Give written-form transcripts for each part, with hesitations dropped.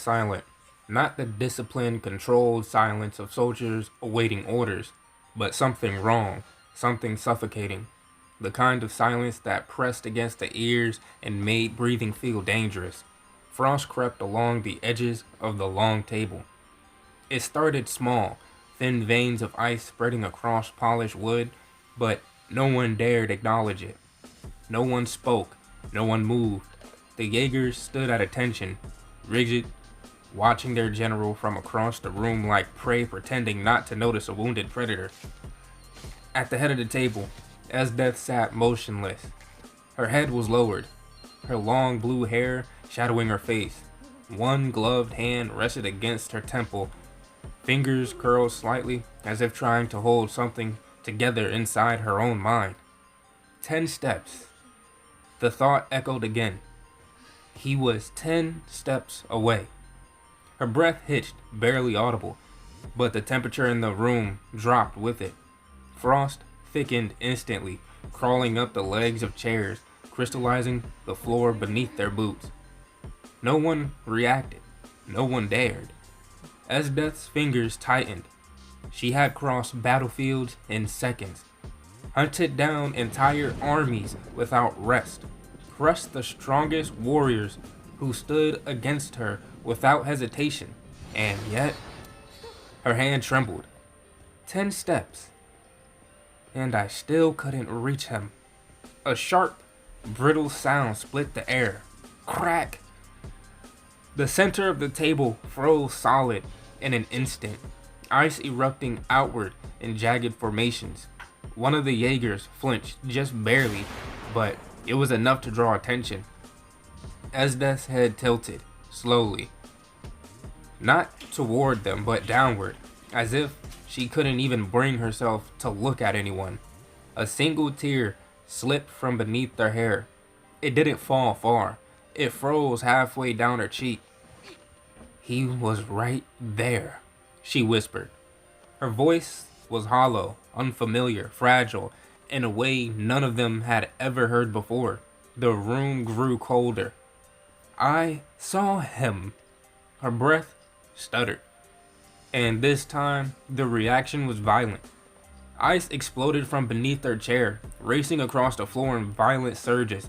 silent. Not the disciplined, controlled silence of soldiers awaiting orders, but something wrong, something suffocating. The kind of silence that pressed against the ears and made breathing feel dangerous. Frost crept along the edges of the long table. It started small, thin veins of ice spreading across polished wood, but no one dared acknowledge it. No one spoke, no one moved. The Jaegers stood at attention, rigid, watching their general from across the room like prey pretending not to notice a wounded predator. At the head of the table, Esdeath sat motionless. Her head was lowered, her long blue hair shadowing her face. One gloved hand rested against her temple, fingers curled slightly as if trying to hold something together inside her own mind. 10 steps. The thought echoed again. He was 10 steps away. Her breath hitched, barely audible, but the temperature in the room dropped with it. Frost thickened instantly, crawling up the legs of chairs, crystallizing the floor beneath their boots. No one reacted. No one dared. Esdeath's fingers tightened. She had crossed battlefields in seconds, hunted down entire armies without rest, crushed the strongest warriors who stood against her without hesitation, and yet her hand trembled. 10 steps, and I still couldn't reach him. A sharp, brittle sound split the air. Crack! The center of the table froze solid in an instant, ice erupting outward in jagged formations. One of the Jaegers flinched just barely, but it was enough to draw attention. Esdeath's head tilted, slowly. Not toward them, but downward, as if she couldn't even bring herself to look at anyone. A single tear slipped from beneath their hair. It didn't fall far. It froze halfway down her cheek. He was right there, she whispered. Her voice was hollow, unfamiliar, fragile, in a way none of them had ever heard before. The room grew colder. I saw him. Her breath stuttered. And this time, the reaction was violent. Ice exploded from beneath her chair, racing across the floor in violent surges.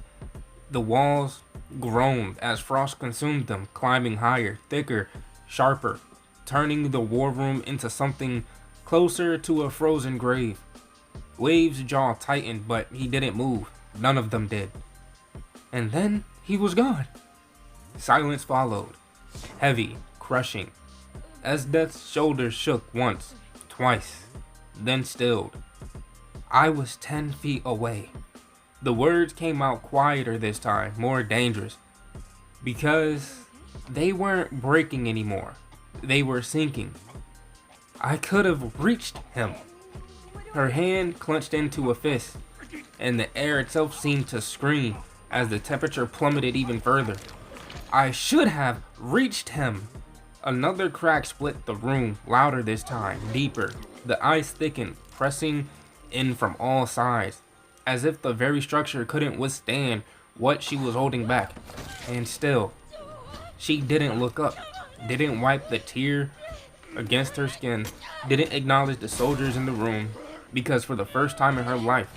The walls groaned as frost consumed them, climbing higher, thicker, sharper, turning the war room into something closer to a frozen grave. Wave's jaw tightened, but he didn't move. None of them did. And then he was gone. Silence followed, heavy, crushing. Esdeath's shoulders shook once, twice, then stilled. I was 10 feet away. The words came out quieter this time, more dangerous, because they weren't breaking anymore. They were sinking. I could have reached him. Her hand clenched into a fist, and the air itself seemed to scream as the temperature plummeted even further. I should have reached him. Another crack split the room, louder this time, deeper. The ice thickened, pressing in from all sides, as if the very structure couldn't withstand what she was holding back. And still, she didn't look up, didn't wipe the tear against her skin, didn't acknowledge the soldiers in the room, because for the first time in her life,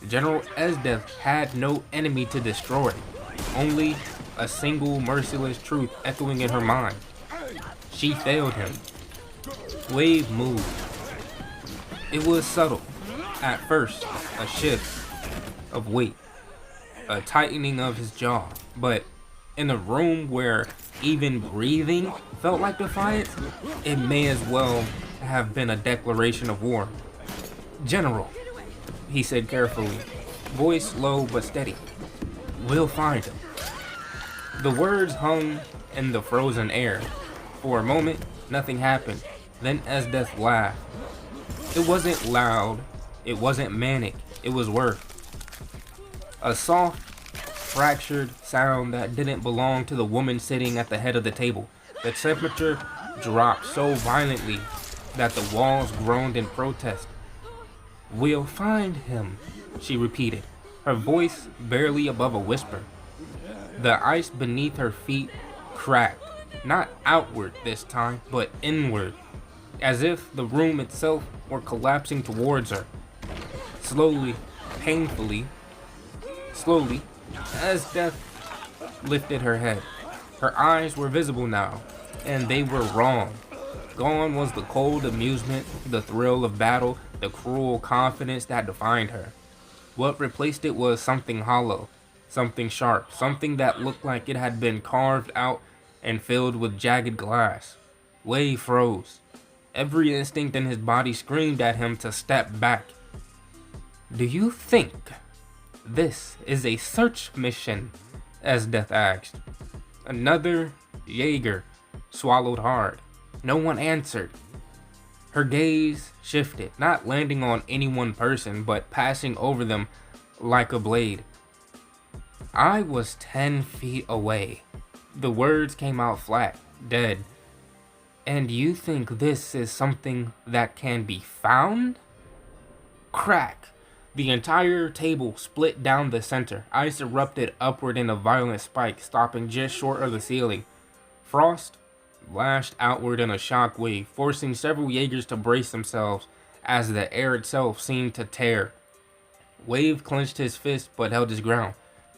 General Esdeath had no enemy to destroy, only a single merciless truth echoing in her mind. She failed him. Wave moved. It was subtle. At first, a shift of weight, a tightening of his jaw, but in a room where even breathing felt like defiance, it may as well have been a declaration of war. General, he said carefully, voice low but steady. We'll find him. The words hung in the frozen air. For a moment, nothing happened. Then Esdeath laughed. It wasn't loud. It wasn't manic. It was worth. A soft, fractured sound that didn't belong to the woman sitting at the head of the table. The temperature dropped so violently that the walls groaned in protest. We'll find him, she repeated, her voice barely above a whisper. The ice beneath her feet cracked, Not outward this time, but inward, as if the room itself were collapsing towards her. Slowly, painfully, slowly, Esdeath lifted her head. Her eyes were visible now, and they were wrong. Gone was the cold amusement, the thrill of battle, the cruel confidence that defined her. What replaced it was something hollow, something sharp, something that looked like it had been carved out and filled with jagged glass. Wave froze. Every instinct in his body screamed at him to step back. "Do you think this is a search mission?" Esdeath asked. Another Jaeger swallowed hard. No one answered. Her gaze shifted, not landing on any one person, but passing over them like a blade. "I was 10 feet away." The words came out flat, dead. "And you think this is something that can be found?" Crack! The entire table split down the center. Ice erupted upward in a violent spike, stopping just short of the ceiling. Frost lashed outward in a shock wave, forcing several Jaegers to brace themselves as the air itself seemed to tear. Wave clenched his fist but held his ground.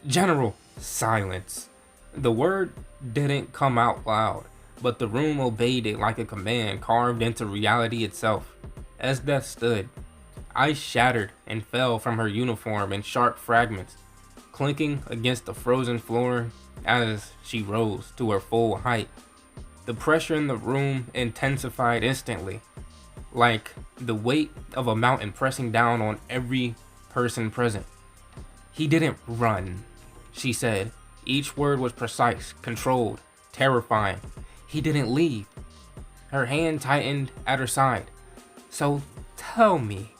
"General!" Silence. The word didn't come out loud, but the room obeyed it like a command carved into reality itself. Esdeath stood. Ice shattered and fell from her uniform in sharp fragments, clinking against the frozen floor as she rose to her full height. The pressure in the room intensified instantly, like the weight of a mountain pressing down on every person present. "He didn't run," she said. Each word was precise, controlled, terrifying. "He didn't leave." Her hand tightened at her side. "So tell me."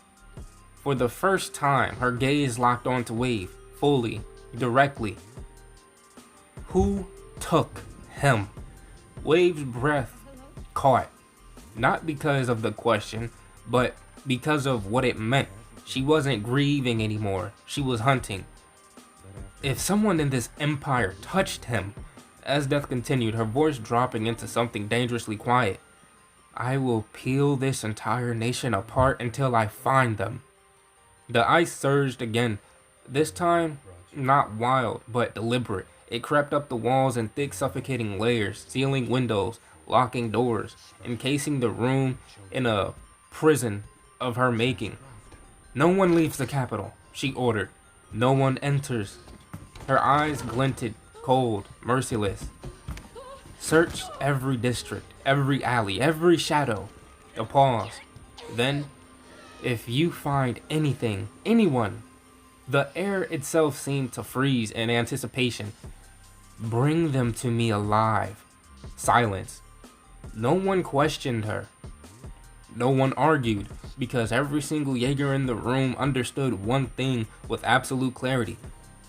For the first time, her gaze locked onto Wave, fully, directly. "Who took him?" Wave's breath caught, not because of the question, but because of what it meant. She wasn't grieving anymore, she was hunting. "If someone in this empire touched him," Esdeath continued, her voice dropping into something dangerously quiet, "I will peel this entire nation apart until I find them." The ice surged again, this time not wild, but deliberate. It crept up the walls in thick, suffocating layers, sealing windows, locking doors, encasing the room in a prison of her making. "No one leaves the capital," she ordered. "No one enters." Her eyes glinted, cold, merciless. "Search every district, every alley, every shadow." A pause. Then, "If you find anything, anyone," the air itself seemed to freeze in anticipation, "bring them to me alive." Silence. No one questioned her. No one argued, because every single Jaeger in the room understood one thing with absolute clarity.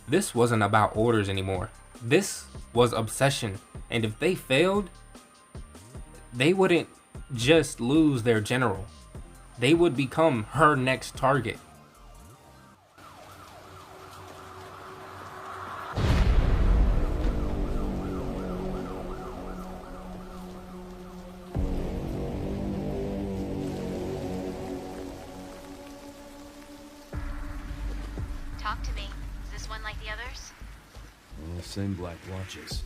This wasn't about orders anymore. This was obsession, and if they failed, they wouldn't just lose their general. They would become her next target. Talk to me. Is this one like the others? Well, same black watches.